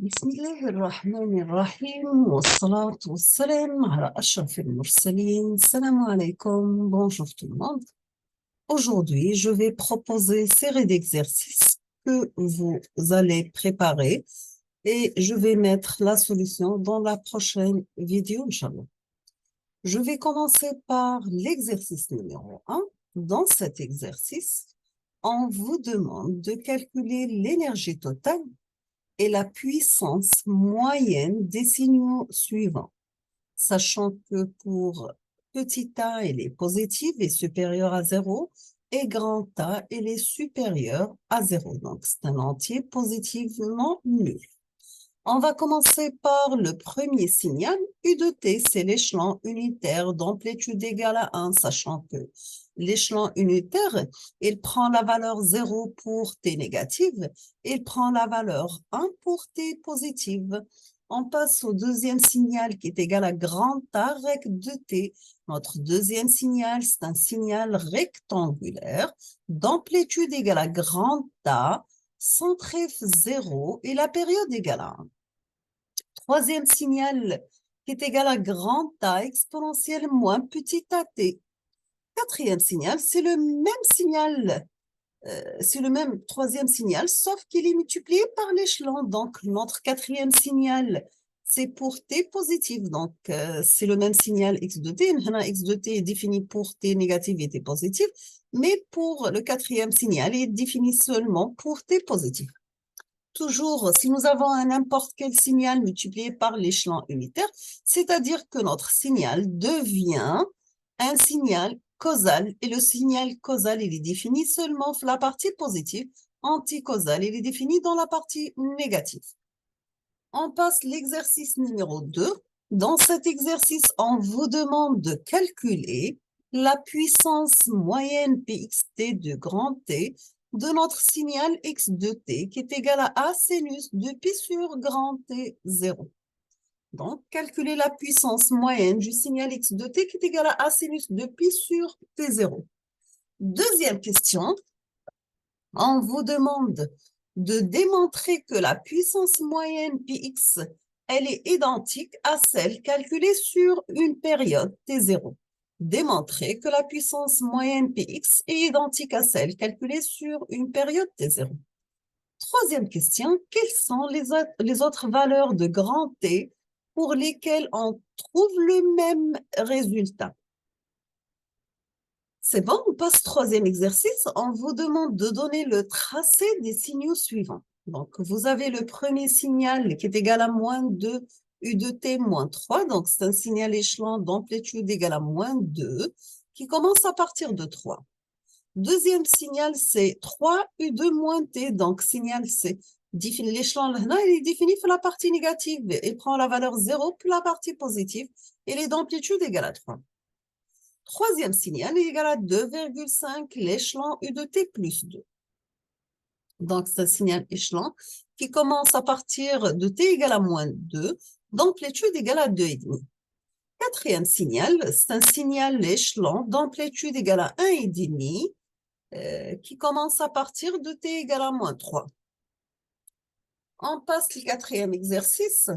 بسم الله الرحمن الرحيم والصلاة والسلام على أشرف المرسلين. Salam alaikum, bonjour tout le monde. Aujourd'hui, je vais proposer une série d'exercices que vous allez préparer et je vais mettre la solution dans la prochaine vidéo, Inch'Allah. Je vais commencer par l'exercice numéro 1. Dans cet exercice, on vous demande de calculer l'énergie totale et la puissance moyenne des signaux suivants, sachant que pour petit a, elle est positive et supérieure à 0, et grand A, elle est supérieure à 0. Donc, c'est un entier positivement nul. On va commencer par le premier signal, U de T, c'est l'échelon unitaire d'amplitude égale à 1, sachant que l'échelon unitaire, il prend la valeur 0 pour T négative, il prend la valeur 1 pour T positive. On passe au deuxième signal qui est égal à grand A rec de T. Notre deuxième signal, c'est un signal rectangulaire d'amplitude égale à grand A, centre F 0 et la période égale à 1. Troisième signal qui est égal à grand A exponentielle moins petit a t. Quatrième signal, c'est le même signal, c'est le même troisième signal, sauf qu'il est multiplié par l'échelon. Donc, notre quatrième signal, c'est pour t positif. Donc, c'est le même signal x de t. X de t est défini pour t négatif et t positif. Mais pour le quatrième signal, il est défini seulement pour t positif. Toujours, si nous avons un n'importe quel signal multiplié par l'échelon unitaire, c'est-à-dire que notre signal devient un signal causal. Et le signal causal, il est défini seulement dans la partie positive. Anticausal, il est défini dans la partie négative. On passe l'exercice numéro 2. Dans cet exercice, on vous demande de calculer la puissance moyenne Pxt de grand T de notre signal x de t qui est égal à A sinus de pi sur grand T 0. Donc, calculer la puissance moyenne du signal x de t qui est égal à A sinus de pi sur T 0. Deuxième question, on vous demande de démontrer que la puissance moyenne Px, elle est identique à celle calculée sur une période T0. Démontrer que la puissance moyenne Px est identique à celle calculée sur une période T0. Troisième question, quelles sont les autres valeurs de grand T pour lesquelles on trouve le même résultat? C'est bon, on passe au troisième exercice. On vous demande de donner le tracé des signaux suivants. Donc, vous avez le premier signal qui est égal à moins 2, U de T moins 3. Donc, c'est un signal échelon d'amplitude égale à moins 2 qui commence à partir de 3. Deuxième signal, c'est 3 U2 moins T. Donc, signal, c'est l'échelon, il est défini pour la partie négative. Il prend la valeur 0 pour la partie positive. Et il est d'amplitude égale à 3. Troisième signal est égal à 2,5 l'échelon U de T plus 2. Donc, c'est un signal échelon qui commence à partir de T égale à moins 2, d'amplitude égale à 2,5. Quatrième signal, c'est un signal échelon d'amplitude égale à 1,5 qui commence à partir de T égale à moins 3. On passe au quatrième exercice.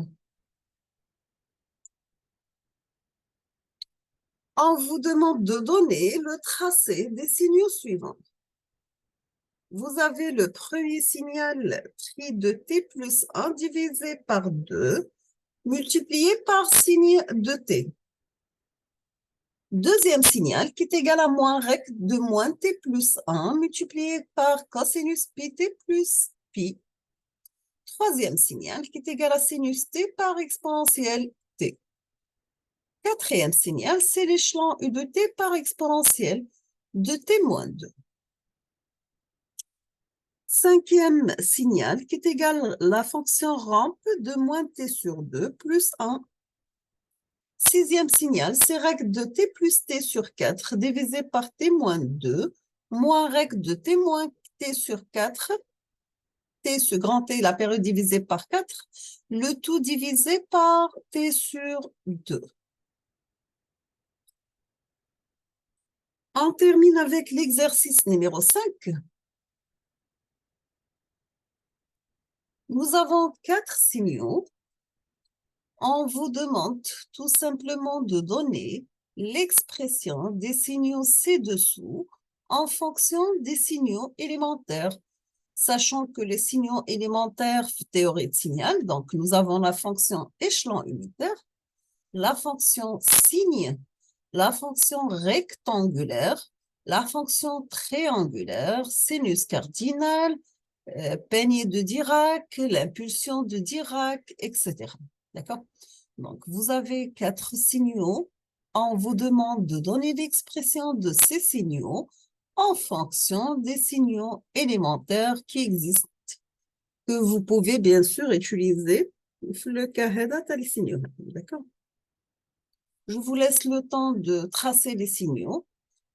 On vous demande de donner le tracé des signaux suivants. Vous avez le premier signal pris de t plus 1 divisé par 2, multiplié par signe de t. Deuxième signal qui est égal à moins rec de moins t plus 1, multiplié par cosinus pi t plus pi. Troisième signal qui est égal à sinus t par exponentielle t. Quatrième signal, c'est l'échelon U de t par exponentielle de t moins 2. Cinquième signal qui est égal à la fonction rampe de moins t sur 2 plus 1. Sixième signal, c'est règle de t plus t sur 4 divisé par t moins 2 moins règle de t moins t sur 4, t sur grand T, la période divisée par 4, le tout divisé par t sur 2. On termine avec l'exercice numéro 5. Nous avons 4 signaux. On vous demande tout simplement de donner l'expression des signaux ci-dessous en fonction des signaux élémentaires, sachant que les signaux élémentaires, théorie de signal, donc nous avons la fonction échelon unitaire, la fonction signe, la fonction rectangulaire, la fonction triangulaire, sinus cardinal, peignée de Dirac, l'impulsion de Dirac, etc. D'accord? Donc, vous avez 4 signaux. On vous demande de donner l'expression de ces signaux en fonction des signaux élémentaires qui existent, que vous pouvez bien sûr utiliser le Kaheda signaux. D'accord? Je vous laisse le temps de tracer les signaux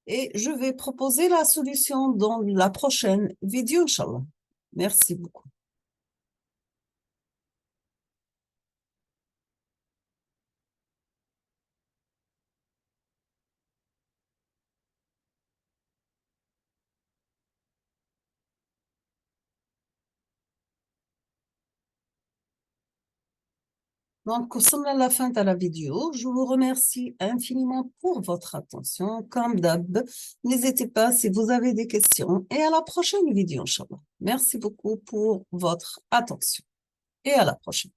et je vais proposer la solution dans la prochaine vidéo, Inch'Allah. Merci beaucoup. Donc, nous sommes à la fin de la vidéo. Je vous remercie infiniment pour votre attention. Comme d'hab, n'hésitez pas si vous avez des questions. Et à la prochaine vidéo, Inch'Allah. Merci beaucoup pour votre attention. Et à la prochaine.